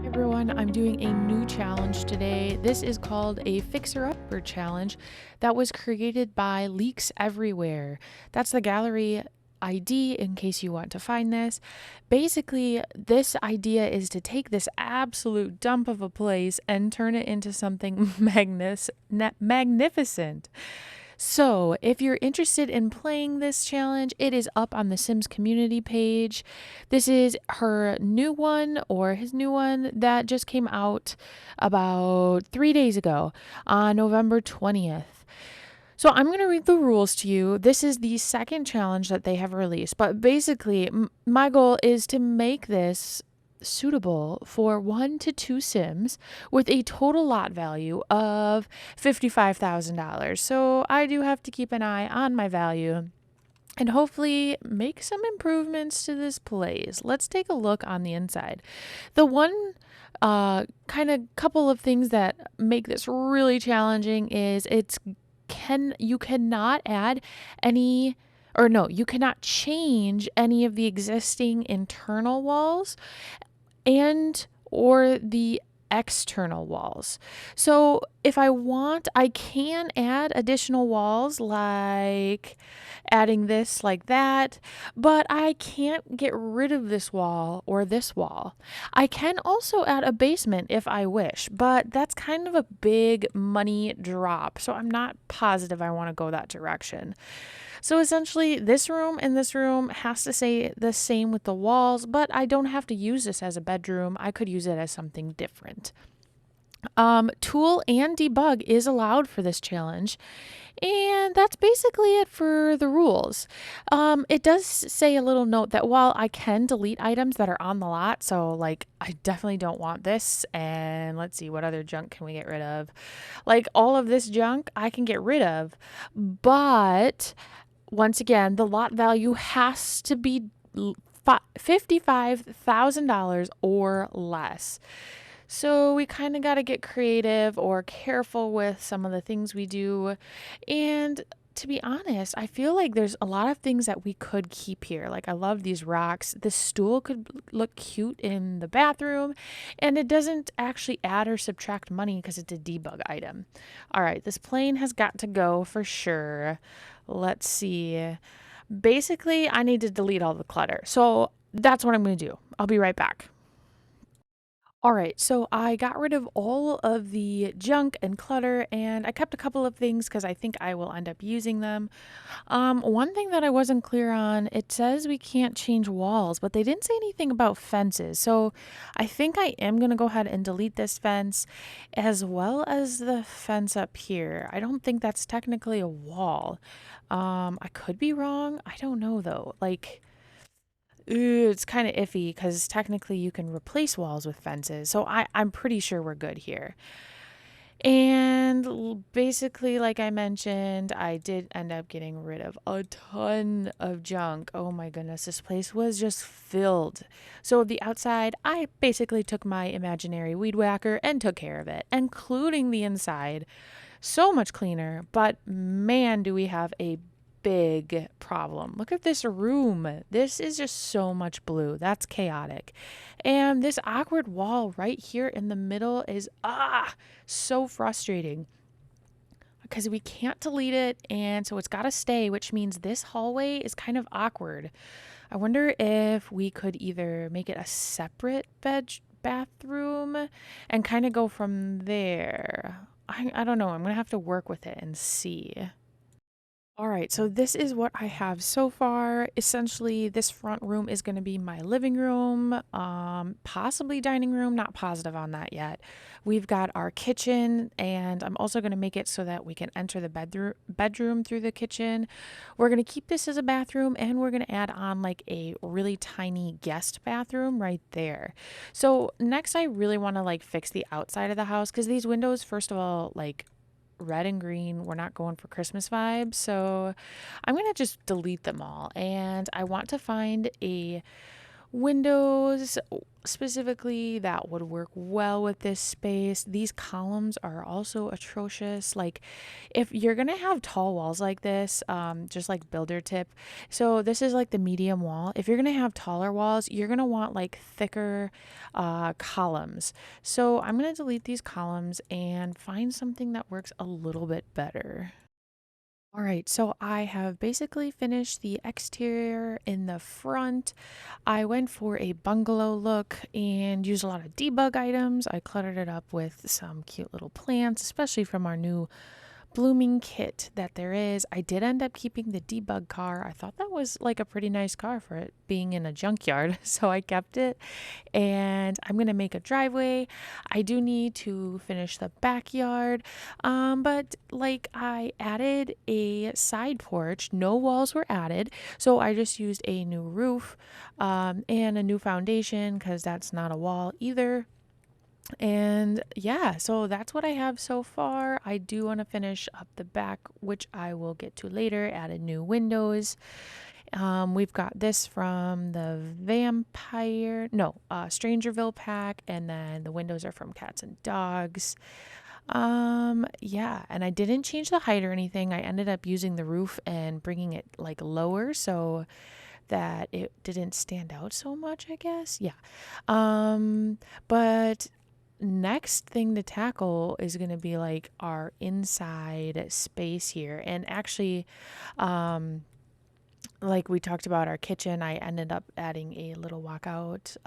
Everyone, I'm doing a new challenge today. This is called a Fixer Upper challenge that was created by Leaks Everywhere. That's the Gallary ID in case you want to find this. Basically, this idea is to take this absolute dump of a place and turn it into something magnificent. So, if you're interested in playing this challenge, it is up on the Sims community page. This is her new one or his new one that just came out about 3 days ago on November 20th. So, I'm going to read the rules to you. This is the second challenge that they have released, but basically, my goal is to make this suitable for 1 to 2 Sims with a total lot value of $55,000. So I do have to keep an eye on my value and hopefully make some improvements to this place. Let's take a look on the inside. The one kind of couple of things that make this really challenging is you cannot add any or no, you cannot change any of the existing internal walls and or the external walls. So if I want, I can add additional walls like adding this like that, but I can't get rid of this wall or this wall. I can also add a basement if I wish, but that's kind of a big money drop. So I'm not positive I want to go that direction. So essentially, this room and this room has to stay the same with the walls, but I don't have to use this as a bedroom. I could use it as something different. Tool and debug is allowed for this challenge. And that's basically it for the rules. It does say a little note that while I can delete items that are on the lot, so like I definitely don't want this, and let's see, what other junk can we get rid of? Like all of this junk I can get rid of, but once again, the lot value has to be $55,000 or less. So we kind of got to get creative or careful with some of the things we do. And to be honest, I feel like there's a lot of things that we could keep here. Like I love these rocks. This stool could look cute in the bathroom, and it doesn't actually add or subtract money because it's a debug item. All right, this plane has got to go for sure. Let's see. Basically, I need to delete all the clutter. So that's what I'm going to do. I'll be right back. All right, so I got rid of all of the junk and clutter, and I kept a couple of things because I think I will end up using them. One thing that I wasn't clear on, it says we can't change walls, but they didn't say anything about fences. So I think I am going to go ahead and delete this fence as well as the fence up here. I don't think that's technically a wall. I could be wrong. I don't know though. Like, it's kind of iffy because technically you can replace walls with fences. So I'm pretty sure we're good here. And basically, like I mentioned, I did end up getting rid of a ton of junk. Oh my goodness, this place was just filled. So the outside, I basically took my imaginary weed whacker and took care of it, including the inside. So much cleaner, but man, do we have a big problem. Look at this room. This is just so much blue. That's chaotic. And this awkward wall right here in the middle is so frustrating because we can't delete it, and so it's got to stay, which means this hallway is kind of awkward. I wonder if we could either make it a separate bathroom and kind of go from there. I don't know. I'm going to have to work with it and see. All right, so this is what I have so far. Essentially, this front room is going to be my living room, possibly dining room, not positive on that yet. We've got our kitchen, and I'm also going to make it so that we can enter the bedroom through the kitchen. We're going to keep this as a bathroom, and we're going to add on like a really tiny guest bathroom right there. So next, I really want to like fix the outside of the house because these windows, first of all, like red and green, we're not going for Christmas vibes, so I'm gonna just delete them all. And I want to find a Windows specifically, that would work well with this space. These columns are also atrocious. Like, if you're gonna have tall walls like this, just like builder tip, so this is like the medium wall. If you're gonna have taller walls, you're gonna want like thicker columns. So I'm gonna delete these columns and find something that works a little bit better. All right, so I have basically finished the exterior in the front. I went for a bungalow look and used a lot of debug items. I cluttered it up with some cute little plants, especially from our new blooming kit that there is. I did end up keeping the debug car. I thought that was like a pretty nice car for it being in a junkyard, so I kept it. And I'm gonna make a driveway. I do need to finish the backyard, but like I added a side porch. No walls were added, so I just used a new roof and a new foundation because that's not a wall either. And yeah, so that's what I have so far. I do want to finish up the back, which I will get to later. Added new windows. We've got this from the Strangerville pack, and then the windows are from Cats and Dogs. Yeah, and I didn't change the height or anything. I ended up using the roof and bringing it like lower so that it didn't stand out so much, I guess. Yeah. But next thing to tackle is going to be like our inside space here. And actually, um, like we talked about our kitchen, I ended up adding a little walkout,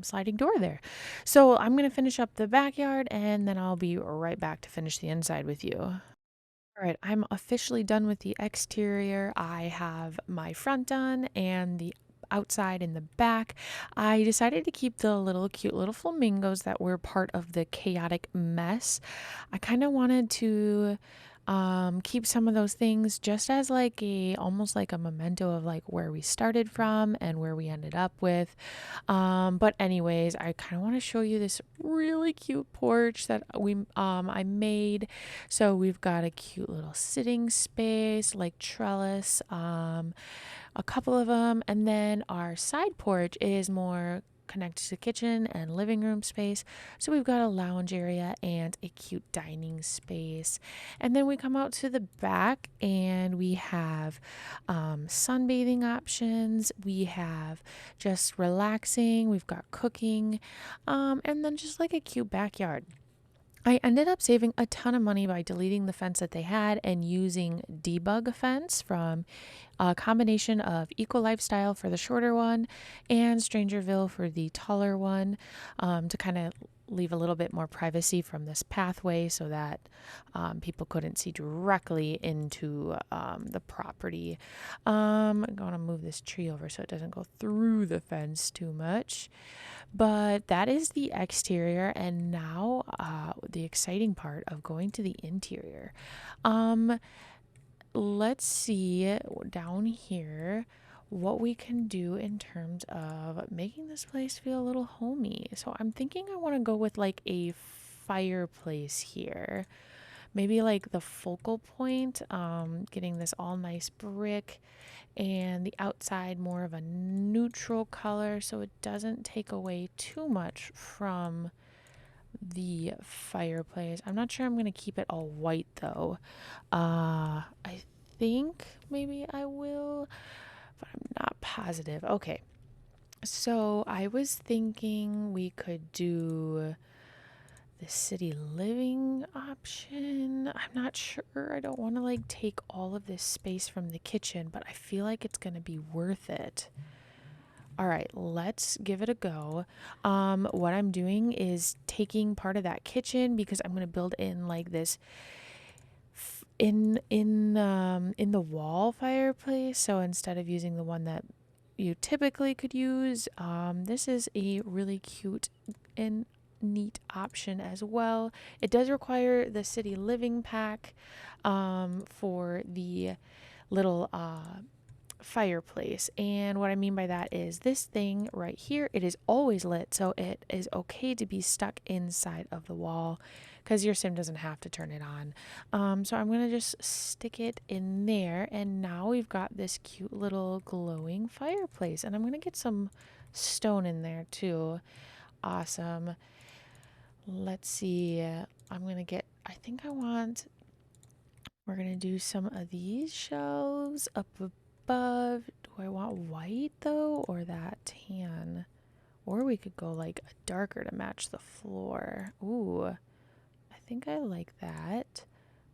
sliding door there. So I'm going to finish up the backyard and then I'll be right back to finish the inside with you. All right, I'm officially done with the exterior. I have my front done and the outside and the back. I decided to keep the little cute little flamingos that were part of the chaotic mess. I kind of wanted to keep some of those things just as like a almost like a memento of like where we started from and where we ended up with. But anyways, I kind of want to show you this really cute porch that I made. So we've got a cute little sitting space, like trellis, a couple of them, and then our side porch is more connected to the kitchen and living room space. So we've got a lounge area and a cute dining space. And then we come out to the back and we have sunbathing options. We have just relaxing. We've got cooking, and then just like a cute backyard. I ended up saving a ton of money by deleting the fence that they had and using debug fence from a combination of Eco Lifestyle for the shorter one and Strangerville for the taller one, to kind of leave a little bit more privacy from this pathway so that people couldn't see directly into the property. I'm going to move this tree over so it doesn't go through the fence too much. But that is the exterior, and now the exciting part of going to the interior. Um, let's see down here what we can do in terms of making this place feel a little homey. So I'm thinking I want to go with like a fireplace here. Maybe like the focal point, getting this all nice brick and the outside more of a neutral color so it doesn't take away too much from the fireplace. I'm not sure I'm going to keep it all white though. I think maybe I will, but I'm not positive. Okay. So I was thinking we could do the city living option. I'm not sure. I don't want to like take all of this space from the kitchen, but I feel like it's going to be worth it. All right, let's give it a go. What I'm doing is taking part of that kitchen because I'm going to build in like this in the wall fireplace. So instead of using the one that you typically could use, this is a really cute and neat option as well. It does require the city living pack for the little fireplace. And what I mean by that is this thing right here, it is always lit. So it is okay to be stuck inside of the wall because your sim doesn't have to turn it on. So I'm going to just stick it in there. And now we've got this cute little glowing fireplace. And I'm going to get some stone in there too. Awesome. Let's see. I'm going to get, I think I want, we're going to do some of these shelves up above. Do I want white though, or that tan? Or we could go like a darker to match the floor. Ooh, I think I like that.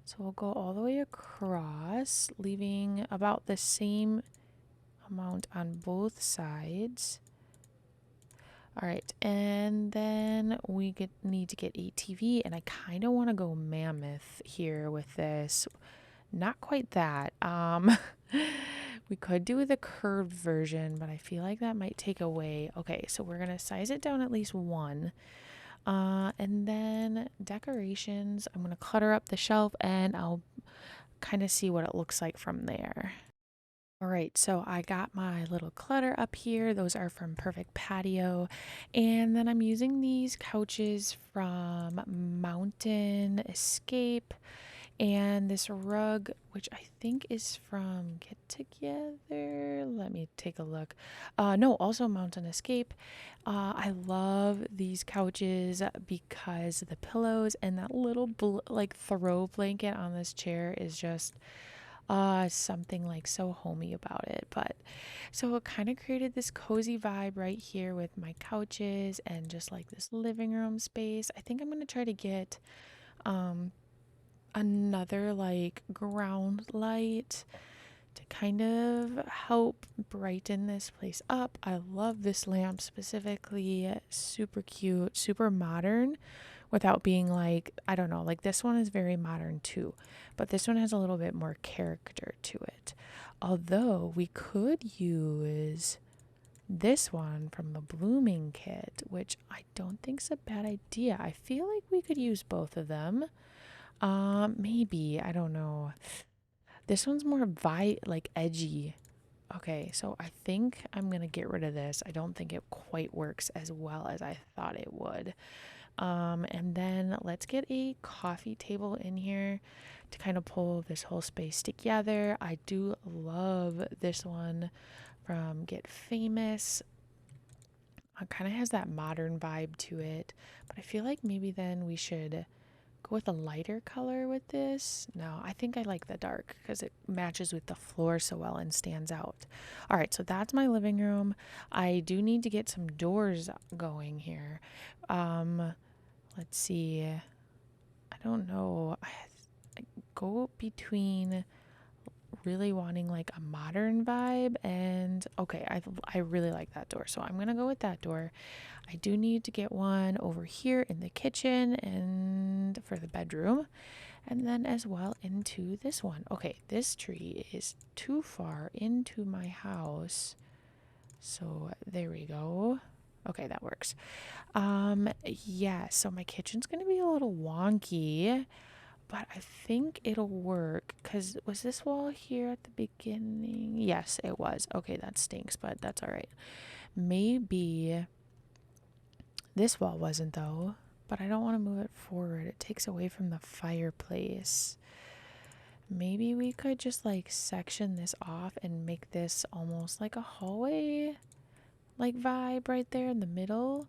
So we'll go all the way across, leaving about the same amount on both sides. All right, and then we need to get a TV, and I kind of want to go mammoth here with this. Not quite that. We could do the curved version, but I feel like that might take away. Okay, so we're gonna size it down at least one. And then decorations, I'm gonna clutter up the shelf and I'll kind of see what it looks like from there. All right, so I got my little clutter up here. Those are from Perfect Patio. And then I'm using these couches from Mountain Escape and this rug, which I think is from Get Together. Let me take a look. No, also Mountain Escape. I love these couches because the pillows and that little like throw blanket on this chair is just something like so homey about it. But so it kind of created this cozy vibe right here with my couches and just like this living room space. I think I'm gonna try to get um another like ground light to kind of help brighten this place up. I love this lamp specifically. Super cute, super modern without being like, I don't know, like this one is very modern too, but this one has a little bit more character to it. Although we could use this one from the blooming kit, which I don't think's a bad idea. I feel like we could use both of them. Maybe, I don't know. This one's more like edgy. Okay, so I think I'm gonna get rid of this. I don't think it quite works as well as I thought it would. And then let's get a coffee table in here to kind of pull this whole space together. I do love this one from Get Famous. It kind of has that modern vibe to it, but I feel like maybe then we should go with a lighter color with this. No, I think I like the dark because it matches with the floor so well and stands out. All right, so that's my living room. I do need to get some doors going here. Let's see. I don't know. I go between really wanting like a modern vibe and okay, I really like that door. So I'm going to go with that door. I do need to get one over here in the kitchen and for the bedroom, and then as well into this one. Okay, this tree is too far into my house. So there we go. Okay, that works. Yeah, so my kitchen's going to be a little wonky, but I think it'll work because was this wall here at the beginning? Yes, it was. Okay, that stinks, but that's all right. Maybe this wall wasn't though, but I don't want to move it forward. It takes away from the fireplace. Maybe we could just like section this off and make this almost like a hallway like vibe right there in the middle.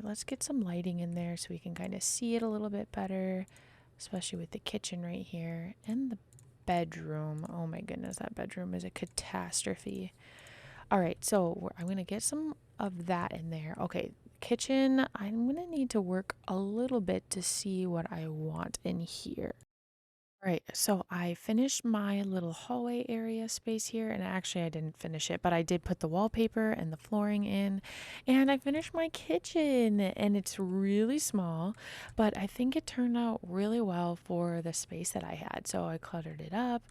Let's get some lighting in there so we can kind of see it a little bit better, especially with the kitchen right here and the bedroom. Oh my goodness, that bedroom is a catastrophe. All right, so I'm gonna get some of that in there. Okay, kitchen, I'm gonna need to work a little bit to see what I want in here. Right, so I finished my little hallway area space here, and actually I didn't finish it, but I did put the wallpaper and the flooring in, and I finished my kitchen, and it's really small, but I think it turned out really well for the space that I had. So I cluttered it up,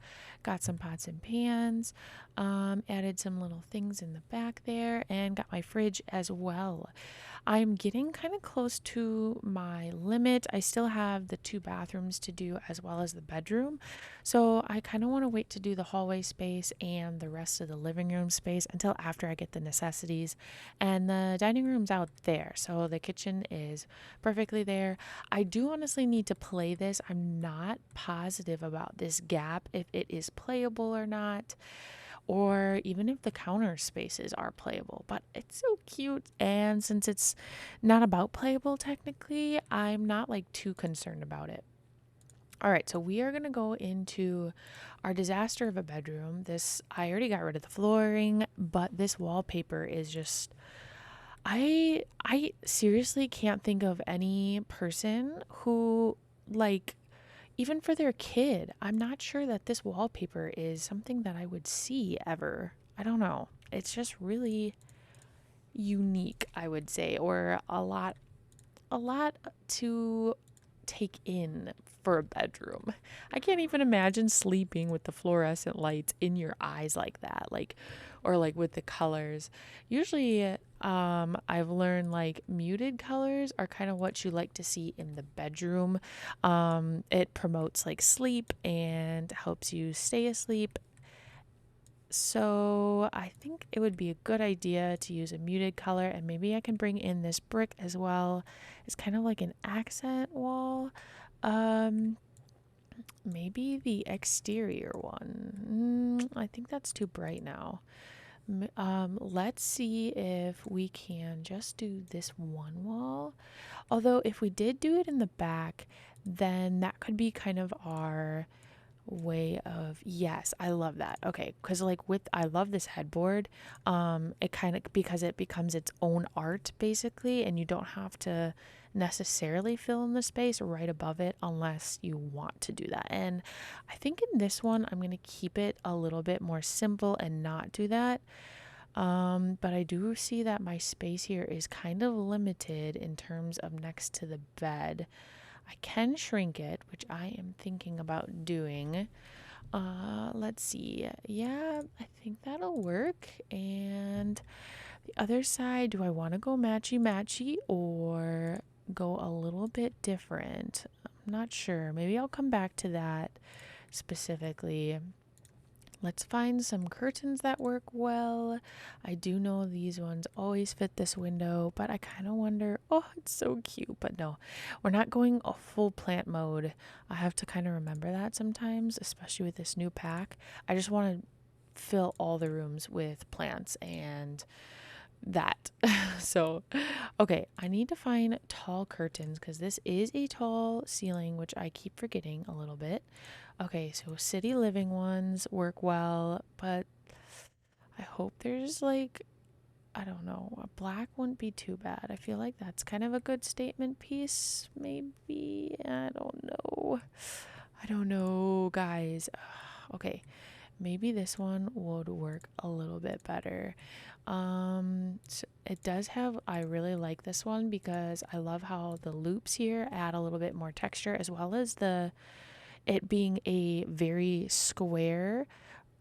Got some pots and pans, added some little things in the back there, and got my fridge as well. I'm getting kind of close to my limit. I still have the 2 bathrooms to do as well as the bedroom. So I kind of want to wait to do the hallway space and the rest of the living room space until after I get the necessities. And the dining room's out there. So the kitchen is perfectly there. I do honestly need to play this. I'm not positive about this gap, if it is playable or not, or even if the counter spaces are playable, but it's so cute. And since it's not about playable technically, I'm not like too concerned about it. All right, so we are going to go into our disaster of a bedroom. This, I already got rid of the flooring, but this wallpaper is just, I seriously can't think of any person who, like, even for their kid, I'm not sure that this wallpaper is something that I would see ever. I don't know. It's just really unique, I would say, or a lot to take in for a bedroom. I can't even imagine sleeping with the fluorescent lights in your eyes like that, like, or like with the colors. Usually, I've learned like muted colors are kind of what you like to see in the bedroom. It promotes like sleep and helps you stay asleep. So I think it would be a good idea to use a muted color, and maybe I can bring in this brick as well. It's kind of like an accent wall. Um, Maybe the exterior one. I think that's too bright now. Let's see if we can just do this one wall. Although if we did do it in the back, then that could be kind of our way of, yes, I love that. Okay, because like with, I love this headboard. It kind of, because it becomes its own art basically, and you don't have to necessarily fill in the space right above it unless you want to do that. And I think in this one I'm going to keep it a little bit more simple and not do that. But I do see that my space here is kind of limited in terms of next to the bed. I can shrink it, which I am thinking about doing. Let's see. Yeah, I think that'll work. And the other side, do I want to go matchy matchy or go a little bit different? I'm not sure. Maybe I'll come back to that specifically. Let's find some curtains that work well. I do know these ones always fit this window, but I kind of wonder, oh, it's so cute. But no, we're not going a full plant mode. I have to kind of remember that sometimes, especially with this new pack. I just want to fill all the rooms with plants and that. So, okay, I need to find tall curtains because this is a tall ceiling, which I keep forgetting a little bit. Okay, so city living ones work well, but I hope there's like, I don't know, a black wouldn't be too bad. I feel like that's kind of a good statement piece, maybe. I don't know. I don't know, guys. Okay, maybe this one would work a little bit better. So it does have, I really like this one because I love how the loops here add a little bit more texture, as well as it being a very square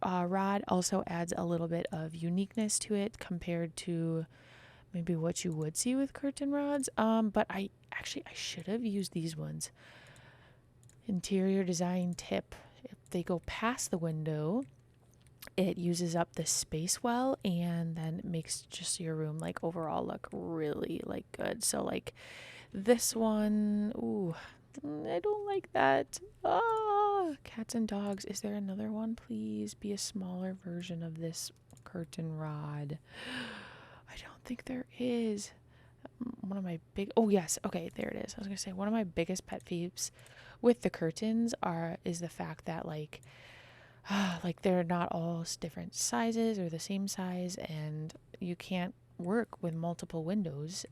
rod also adds a little bit of uniqueness to it compared to maybe what you would see with curtain rods. But I should have used these ones. Interior design tip: if they go past the window, it uses up the space well, and then it makes just your room like overall look really like good. So like this one, ooh, I don't like that. Ah, cats and dogs. Is there another one? Please be a smaller version of this curtain rod. I don't think there is. One of my big, oh yes, okay, there it is. I was gonna say one of my biggest pet peeves with the curtains is the fact that like they're not all different sizes or the same size, and you can't work with multiple windows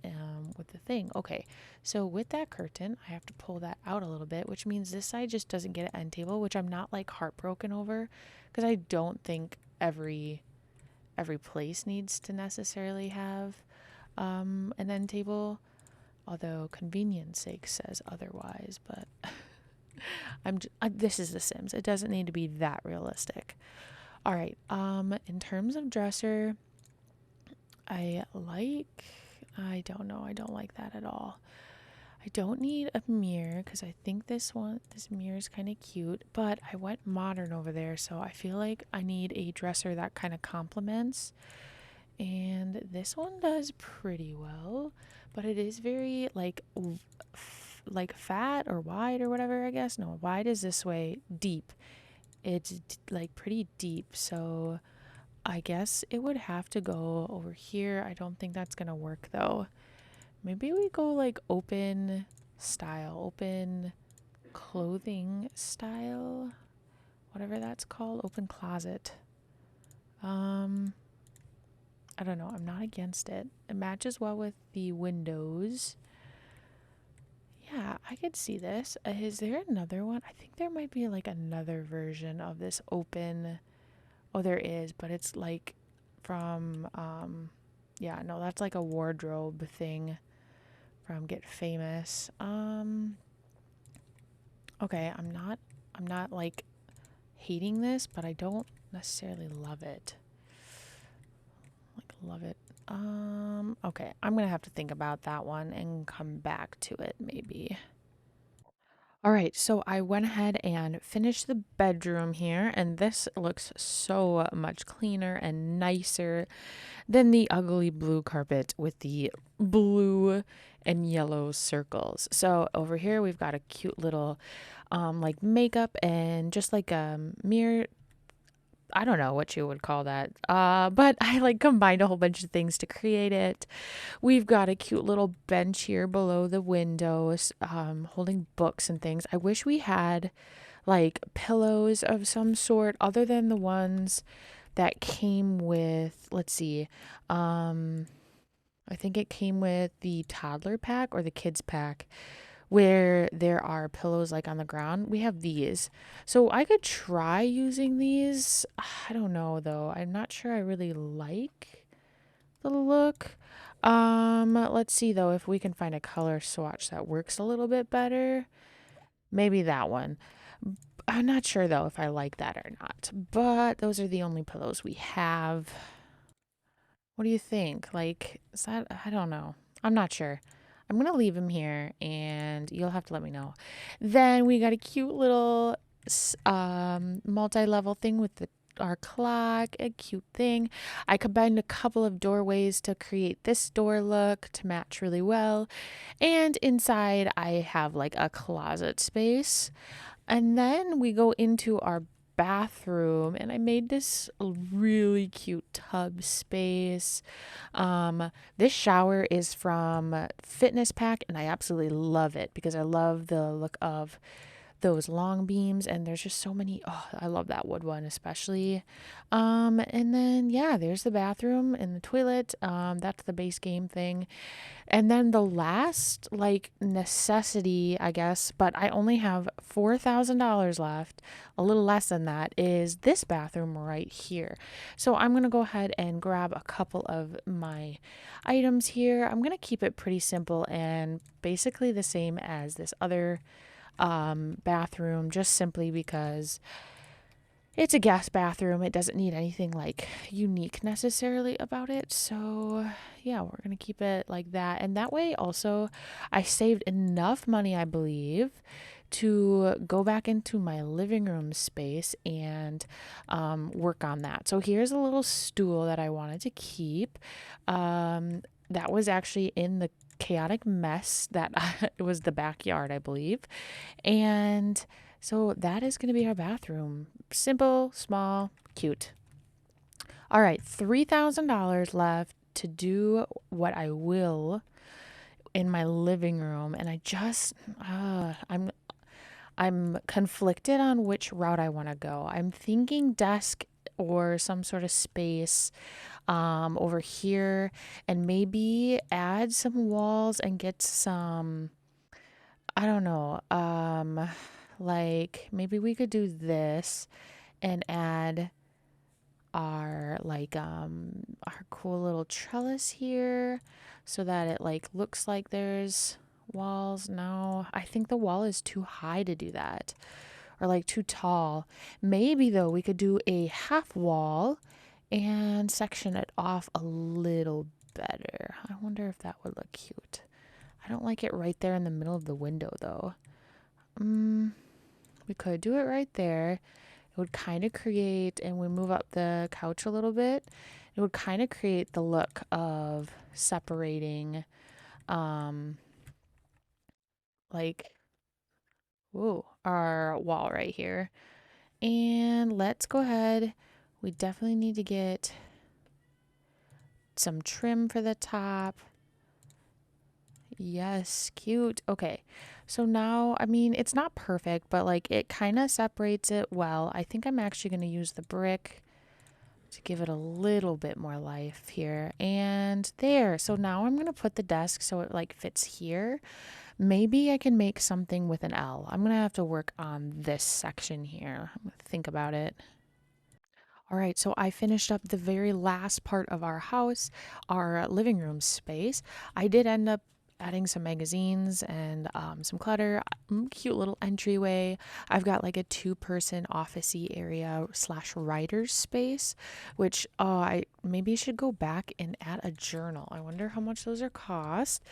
with the thing. Okay, so with that curtain, I have to pull that out a little bit, which means this side just doesn't get an end table, which I'm not like heartbroken over, because I don't think every place needs to necessarily have an end table, although convenience sake says otherwise. But This is The Sims. It doesn't need to be that realistic. All right. In terms of dresser, I like. I don't know. I don't like that at all. I don't need a mirror because I think this mirror is kind of cute, but I went modern over there, so I feel like I need a dresser that kind of complements. And this one does pretty well, but it is very like fat or wide or whatever, I guess. No, wide is this way, deep. It's like pretty deep, so I guess it would have to go over here. I don't think that's gonna work though. Maybe we go like open style, open clothing style, whatever that's called, open closet. Um, I don't know. I'm not against it. It matches well with the windows. Yeah, I could see this. Is there another one? I think there might be like another version of this open. Oh, there is, but it's like from yeah, no, that's like a wardrobe thing from Get Famous. Okay, I'm not like hating this, but I don't necessarily love it. Like love it. Okay, I'm gonna have to think about that one and come back to it maybe. All right, so I went ahead and finished the bedroom here, and this looks so much cleaner and nicer than the ugly blue carpet with the blue and yellow circles. So over here we've got a cute little like makeup and just like a mirror. I don't know what you would call that. But I like combined a whole bunch of things to create it. We've got a cute little bench here below the windows, holding books and things. I wish we had like pillows of some sort other than the ones that came with, let's see, I think it came with the toddler pack or the kids pack where there are pillows like on the ground. We have these. So I could try using these. I don't know though. I'm not sure I really like the look. Let's see though if we can find a color swatch that works a little bit better. Maybe that one. I'm not sure though if I like that or not. But those are the only pillows we have. What do you think? Like, is that, I don't know. I'm not sure. I'm going to leave him here and you'll have to let me know. Then we got a cute little multi-level thing with our clock, a cute thing. I combined a couple of doorways to create this door look to match really well. And inside I have like a closet space. And then we go into our bathroom and I made this really cute tub space. This shower is from Fitness Pack and I absolutely love it because I love the look of those long beams and there's just so many. Oh, I love that wood one especially. And then yeah, there's the bathroom and the toilet. That's the base game thing. And then the last like necessity, I guess, but I only have $4,000 left, a little less than that, is this bathroom right here. So I'm going to go ahead and grab a couple of my items here. I'm going to keep it pretty simple and basically the same as this other bathroom, just simply because it's a guest bathroom. It doesn't need anything like unique necessarily about it. So, yeah, we're going to keep it like that. And that way, also, I saved enough money, I believe, to go back into my living room space and work on that. So, here's a little stool that I wanted to keep. That was actually in the chaotic mess that it was the backyard, I believe. And so that is going to be our bathroom. Simple, small, cute. All right, $3,000 left to do what I will in my living room, and I just I'm conflicted on which route I want to go. I'm thinking desk or some sort of space over here, and maybe add some walls and get some, I don't know, like maybe we could do this and add our cool little trellis here so that it like looks like there's Walls, no. I think the wall is too high to do that, or like too tall. Maybe though we could do a half wall and section it off a little better. I wonder if that would look cute. I don't like it right there in the middle of the window though. We could do it right there. It would kind of create, and we move up the couch a little bit, it would kind of create the look of separating, um, like, ooh, our wall right here. And let's go ahead. We definitely need to get some trim for the top. Yes, cute. Okay. So now, I mean, it's not perfect, but like it kind of separates it well. I think I'm actually going to use the brick to give it a little bit more life here. And there. So now I'm going to put the desk so it like fits here. Maybe I can make something with an L. I'm going to have to work on this section here. I'm going to think about it. All right, so I finished up the very last part of our house, our living room space. I did end up adding some magazines and some clutter, cute little entryway. I've got like a two-person office-y area slash writer's space, which I maybe should go back and add a journal. I wonder how much those are cost,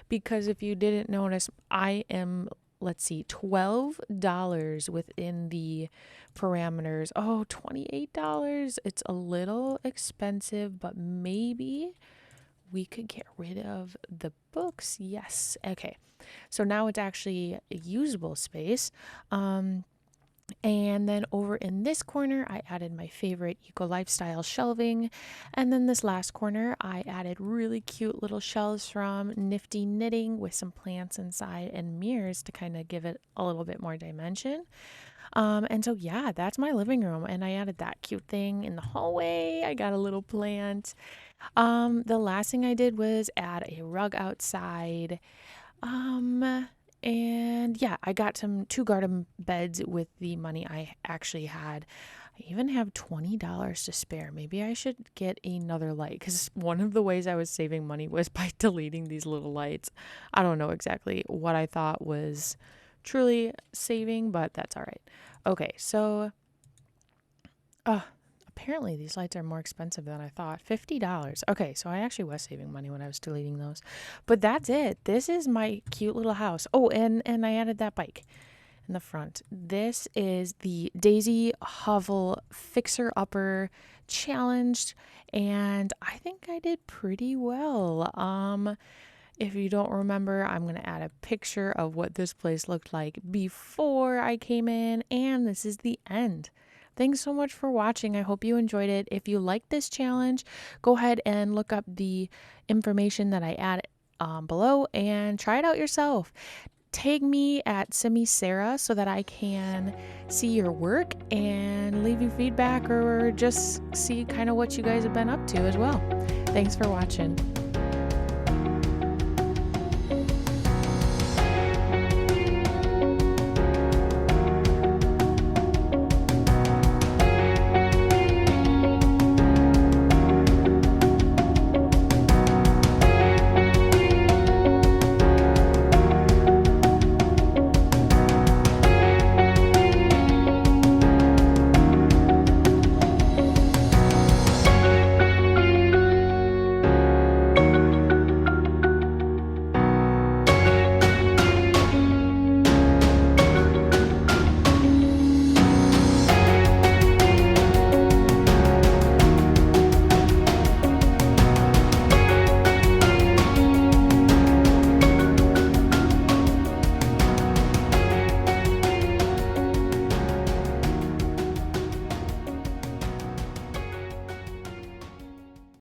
because if you didn't notice, I am, let's see, $12 within the parameters. Oh, $28. It's a little expensive, but maybe we could get rid of the books. Yes. Okay. So now it's actually a usable space. And then over in this corner, I added my favorite eco lifestyle shelving. And then this last corner, I added really cute little shelves from Nifty Knitting with some plants inside and mirrors to kind of give it a little bit more dimension. And so yeah, that's my living room. And I added that cute thing in the hallway. I got a little plant. The last thing I did was add a rug outside. Um, and yeah, I got two garden beds with the money I actually had. I even have $20 to spare. Maybe I should get another light, because one of the ways I was saving money was by deleting these little lights. I don't know exactly what I thought was truly saving, but that's all right. Okay, so apparently these lights are more expensive than I thought. $50. Okay, so I actually was saving money when I was deleting those. But that's it. This is my cute little house. Oh, and I added that bike in the front. This is the Daisy Hovel Fixer Upper Challenge, and I think I did pretty well. If you don't remember, I'm going to add a picture of what this place looked like before I came in, and this is the end. Thanks so much for watching. I hope you enjoyed it. If you like this challenge, go ahead and look up the information that I add below and try it out yourself. Tag me at Simi Sarah so that I can see your work and leave you feedback, or just see kind of what you guys have been up to as well. Thanks for watching.